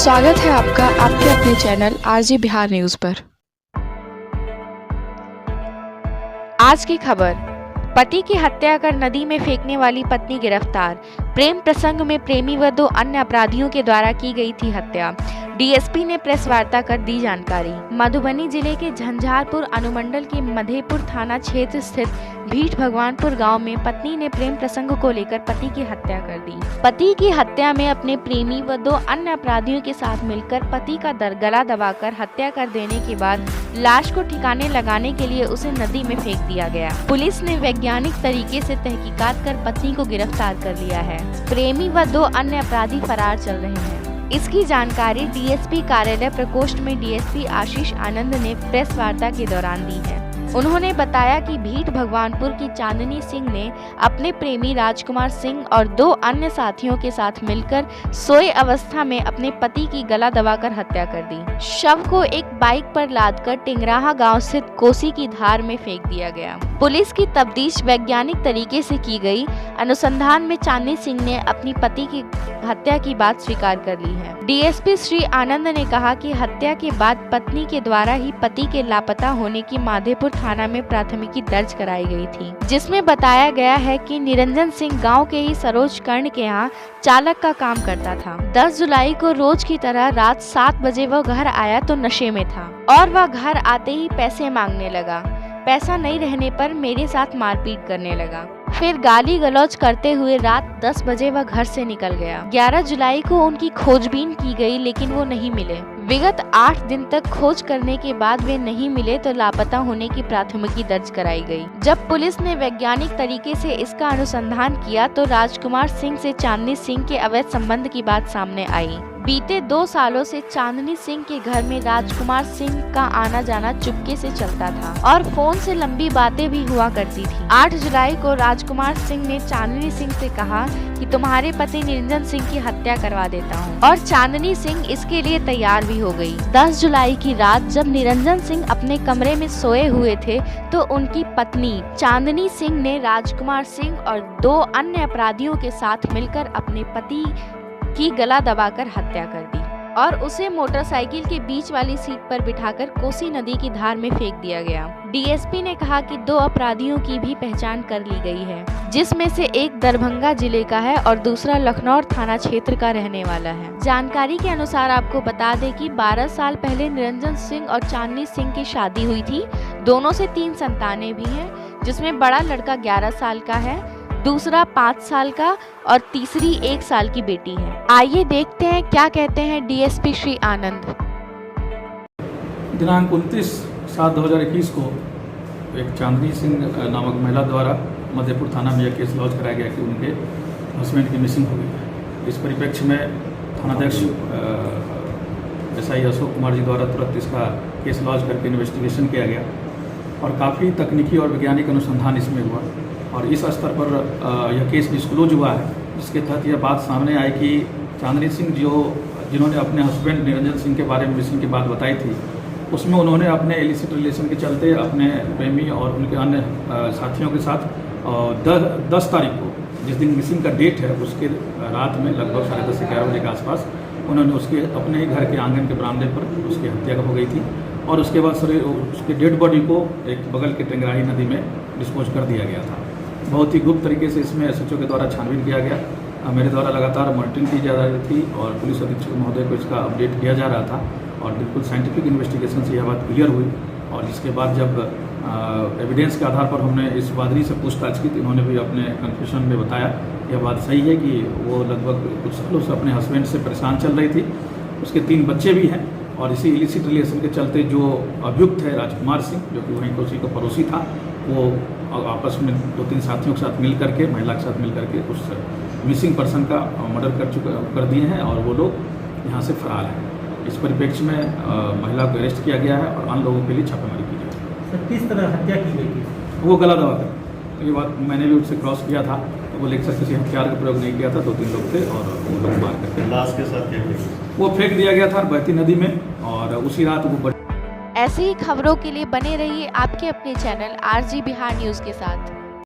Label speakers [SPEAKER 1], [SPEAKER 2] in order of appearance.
[SPEAKER 1] स्वागत है आपका आपके अपने चैनल आरजी बिहार न्यूज पर। आज की खबर, पति की हत्या कर नदी में फेंकने वाली पत्नी गिरफ्तार। प्रेम प्रसंग में प्रेमी व 2 अन्य अपराधियों के द्वारा की गई थी हत्या। डीएसपी ने प्रेस वार्ता कर दी जानकारी। मधुबनी जिले के झंझारपुर अनुमंडल के मधेपुर थाना क्षेत्र स्थित भीट भगवानपुर गांव में पत्नी ने प्रेम प्रसंग को लेकर पति की हत्या कर दी। पति की हत्या में अपने प्रेमी व 2 अन्य अपराधियों के साथ मिलकर पति का गला दबाकर हत्या कर देने के बाद लाश को ठिकाने लगाने के लिए उसे नदी में फेंक दिया गया। पुलिस ने वैज्ञानिक तरीके से तहकीकात कर पत्नी को गिरफ्तार कर लिया है। प्रेमी व 2 अन्य अपराधी फरार चल रहे हैं। इसकी जानकारी डीएसपी कार्यालय प्रकोष्ठ में डीएसपी आशीष आनंद ने प्रेस वार्ता के दौरान दी है। उन्होंने बताया कि भीट भगवानपुर की चांदनी सिंह ने अपने प्रेमी राजकुमार सिंह और 2 अन्य साथियों के साथ मिलकर सोए अवस्था में अपने पति की गला दबाकर हत्या कर दी। शव को एक बाइक पर लादकर टिंगराहा गांव स्थित कोसी की धार में फेंक दिया गया। पुलिस की तफ्तीश वैज्ञानिक तरीके से की गई। अनुसंधान में चांदनी सिंह ने अपनी पति की हत्या की बात स्वीकार कर ली है। डीएसपी श्री आनंद ने कहा कि हत्या के बाद पत्नी के द्वारा ही पति के लापता होने की मधेपुर थाना में प्राथमिकी दर्ज कराई गई थी, जिसमें बताया गया है कि निरंजन सिंह गांव के ही सरोज कर्ण के यहाँ चालक का काम करता था। 10 जुलाई को रोज की तरह रात 7 बजे वह घर आया तो नशे में था और वह घर आते ही पैसे मांगने लगा। पैसा नहीं रहने पर मेरे साथ मारपीट करने लगा। फिर गाली गलौज करते हुए रात 10 बजे वह घर से निकल गया। 11 जुलाई को उनकी खोजबीन की गई लेकिन वो नहीं मिले। विगत 8 दिन तक खोज करने के बाद वे नहीं मिले तो लापता होने की प्राथमिकी दर्ज कराई गई। जब पुलिस ने वैज्ञानिक तरीके से इसका अनुसंधान किया तो राजकुमार सिंह से चांदनी सिंह के अवैध संबंध की बात सामने आई। बीते 2 सालों से चांदनी सिंह के घर में राजकुमार सिंह का आना जाना चुपके से चलता था और फोन से लंबी बातें भी हुआ करती थी। 8 जुलाई को राजकुमार सिंह ने चांदनी सिंह से कहा कि तुम्हारे पति निरंजन सिंह की हत्या करवा देता हूँ, और चांदनी सिंह इसके लिए तैयार भी हो गई। 10 जुलाई की रात जब निरंजन सिंह अपने कमरे में सोए हुए थे तो उनकी पत्नी चांदनी सिंह ने राजकुमार सिंह और 2 अन्य अपराधियों के साथ मिलकर अपने पति की गला दबाकर हत्या कर दी और उसे मोटरसाइकिल के बीच वाली सीट पर बिठाकर कोसी नदी की धार में फेंक दिया गया। डीएसपी ने कहा कि 2 अपराधियों की भी पहचान कर ली गई है, जिसमें से एक दरभंगा जिले का है और दूसरा लखनऊ थाना क्षेत्र का रहने वाला है। जानकारी के अनुसार आपको बता दें कि 12 साल पहले निरंजन सिंह और चांदनी सिंह की शादी हुई थी। दोनों से 3 संतानें भी हैं, जिसमें बड़ा लड़का 11 साल का है, दूसरा 5 साल का और तीसरी 1 साल की बेटी है। आइए देखते हैं क्या कहते हैं डीएसपी श्री आनंद।
[SPEAKER 2] दिनांक 29/7/2021 को एक चांदनी सिंह नामक महिला द्वारा मधेपुर थाना में यह केस लॉन्च कराया गया कि उनके हस्बैंड की मिसिंग हो गई है। इस परिप्रेक्ष्य में थानाध्यक्ष एसआई अशोक कुमार जी द्वारा तुरंत इसका केस लॉन्च करके इन्वेस्टिगेशन किया गया और काफ़ी तकनीकी और वैज्ञानिक अनुसंधान इसमें हुआ और इस स्तर पर यह केस डिस्क्लोज हुआ है, जिसके तहत यह बात सामने आई कि चांदनी सिंह जिन्होंने अपने हस्बैंड निरंजन सिंह के बारे में मिसिंग की बात बताई थी, उसमें उन्होंने अपने इलिसिट रिलेशन के चलते अपने प्रेमी और उनके अन्य साथियों के साथ 10 तारीख को, जिस दिन मिसिंग का डेट है, उसके रात में लगभग 10:30 से 11 बजे के आसपास उन्होंने उसके अपने ही घर के आंगन के बरामदे पर उसकी हत्या हो गई थी और उसके बाद उसके डेड बॉडी को एक बगल के टिंगराही नदी में डिस्पोज कर दिया गया था। बहुत ही गुप्त तरीके से इसमें एसएचओ के द्वारा छानबीन किया गया। मेरे द्वारा लगातार मॉनिटरिंग की जा रही थी और पुलिस अधीक्षक महोदय को इसका अपडेट किया जा रहा था और बिल्कुल साइंटिफिक इन्वेस्टिगेशन से यह बात क्लियर हुई और जिसके बाद जब एविडेंस के आधार पर हमने इस वादरी से पूछताछ की तो इन्होंने भी अपने कन्फ्यूजन में बताया यह बात सही है कि वो लगभग कुछ सालों से अपने हस्बैंड से परेशान चल रही थी। उसके 3 बच्चे भी हैं और इसी इलिसिट रिलेशन के चलते जो अभियुक्त है राजकुमार सिंह, जो कि वहीं कोसी का पड़ोसी था, वो आपस में 2-3 साथियों के साथ मिल करके, महिला के साथ मिल करके उस मिसिंग पर्सन का मर्डर कर दिए हैं और वो लोग यहाँ से फरार हैं। इस परिप्रेक्ष्य में महिला को अरेस्ट किया गया है और अन्य लोगों के लिए छापेमारी की गई है।
[SPEAKER 3] सर, किस तरह हत्या की गई थी?
[SPEAKER 2] वो गला दबाकर, तो ये बात मैंने भी उससे क्रॉस किया था, तो वो लेक्चर किसी हथियार का प्रयोग नहीं किया था। 2-3 लोग थे और वो लोग मार करके
[SPEAKER 4] लाश के साथ क्या किया?
[SPEAKER 2] वो फेंक दिया गया था बहती नदी में और उसी रात वो
[SPEAKER 1] ऐसी ही खबरों के लिए बने रहिए आपके अपने चैनल आरजी बिहार न्यूज के साथ।